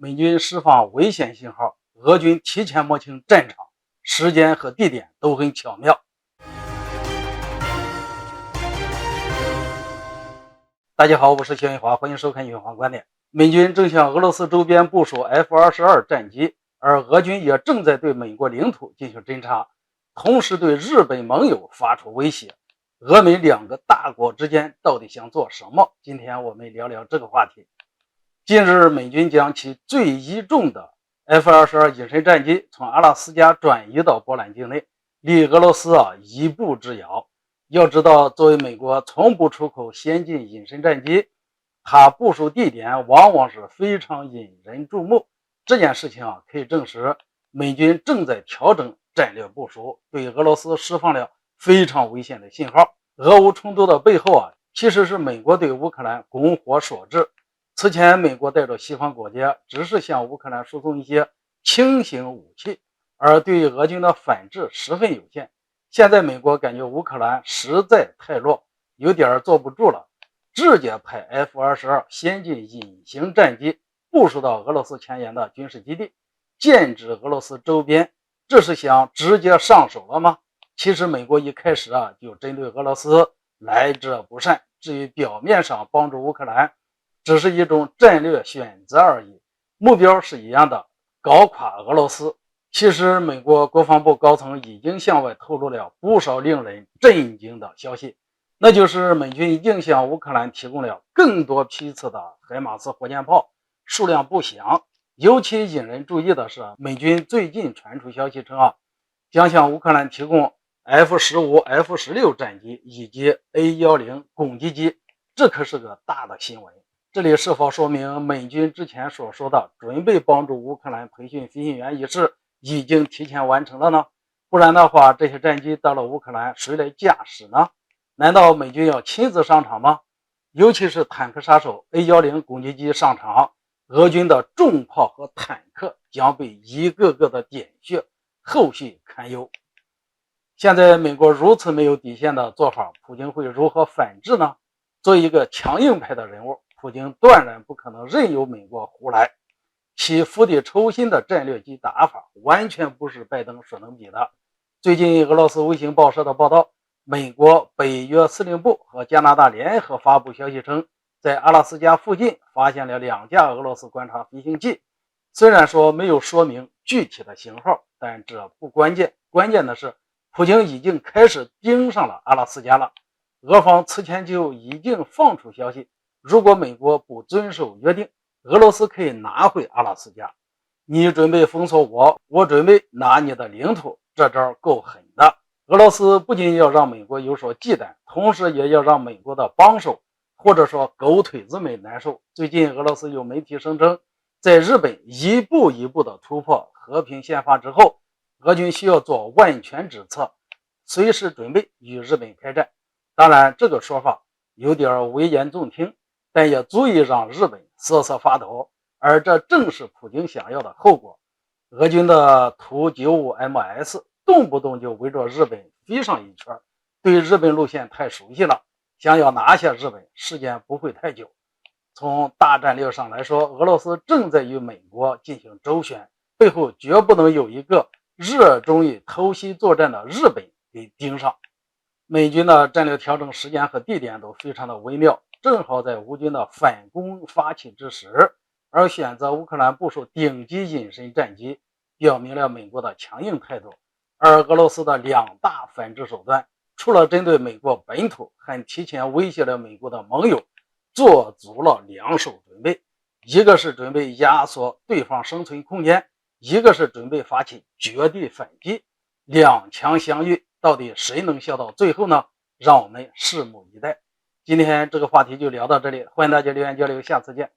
美军释放危险信号，俄军提前摸清战场，时间和地点都很巧妙。大家好，我是薛云华，欢迎收看云华观点。美军正向俄罗斯周边部署 F-22战机，而俄军也正在对美国领土进行侦察，同时对日本盟友发出威胁。俄美两个大国之间到底想做什么？今天我们聊聊这个话题。近日，美军将其最倚重的 F-22隐身战机从阿拉斯加转移到波兰境内，离俄罗斯一步之遥。要知道，作为美国从不出口先进隐身战机，它部署地点往往是非常引人注目。这件事情可以证实，美军正在调整战略部署，对俄罗斯释放了非常危险的信号。俄乌冲突的背后其实是美国对乌克兰拱火所致。此前，美国带着西方国家只是向乌克兰输送一些轻型武器，而对于俄军的反制十分有限。现在美国感觉乌克兰实在太弱，有点坐不住了，直接派 F-22先进隐形战机部署到俄罗斯前沿的军事基地，剑指俄罗斯周边。这是想直接上手了吗？其实美国一开始就针对俄罗斯来者不善，至于表面上帮助乌克兰，只是一种战略选择而已，目标是一样的，搞垮俄罗斯。其实美国国防部高层已经向外透露了不少令人震惊的消息，那就是美军已经向乌克兰提供了更多批次的海马斯火箭炮，数量不详。尤其引人注意的是，美军最近传出消息称将向乌克兰提供 F-15、F-16战机以及 A-10攻击机，这可是个大的新闻。这里是否说明美军之前所说的准备帮助乌克兰培训飞行员一事已经提前完成了呢？不然的话，这些战机到了乌克兰，谁来驾驶呢？难道美军要亲自上场吗？尤其是坦克杀手 A-10攻击机上场，俄军的重炮和坦克将被一个个的点穴，后续堪忧。现在美国如此没有底线的做法，普京会如何反制呢？作为一个强硬派的人物，普京断然不可能任由美国胡来，其釜底抽薪的战略及打法完全不是拜登所能比的。最近俄罗斯卫星报社的报道，美国北约司令部和加拿大联合发布消息称，在阿拉斯加附近发现了2架俄罗斯观察飞行器。虽然说没有说明具体的型号，但这不关键，关键的是普京已经开始盯上了阿拉斯加了。俄方此前就已经放出消息，如果美国不遵守约定，俄罗斯可以拿回阿拉斯加。你准备封锁我，我准备拿你的领土，这招够狠的。俄罗斯不仅要让美国有所忌惮，同时也要让美国的帮手或者说狗腿子们难受。最近俄罗斯有媒体声称，在日本一步一步的突破和平宪法之后，俄军需要做万全之策，随时准备与日本开战。当然，这个说法有点危言耸听，但也足以让日本瑟瑟发抖，而这正是普京想要的后果。俄军的图 95MS 动不动就围着日本飞上一圈，对日本路线太熟悉了，想要拿下日本时间不会太久。从大战略上来说，俄罗斯正在与美国进行周旋，背后绝不能有一个热衷于偷袭作战的日本给盯上。美军的战略调整时间和地点都非常的微妙，正好在乌军的反攻发起之时，而选择乌克兰部署顶级隐身战机，表明了美国的强硬态度。而俄罗斯的2大反制手段，除了针对美国本土，还提前威胁了美国的盟友，做足了2手准备，一个是准备压缩对方生存空间，一个是准备发起绝地反击。2强相遇，到底谁能笑到最后呢？让我们拭目以待。今天这个话题就聊到这里，欢迎大家留言交流，下次见。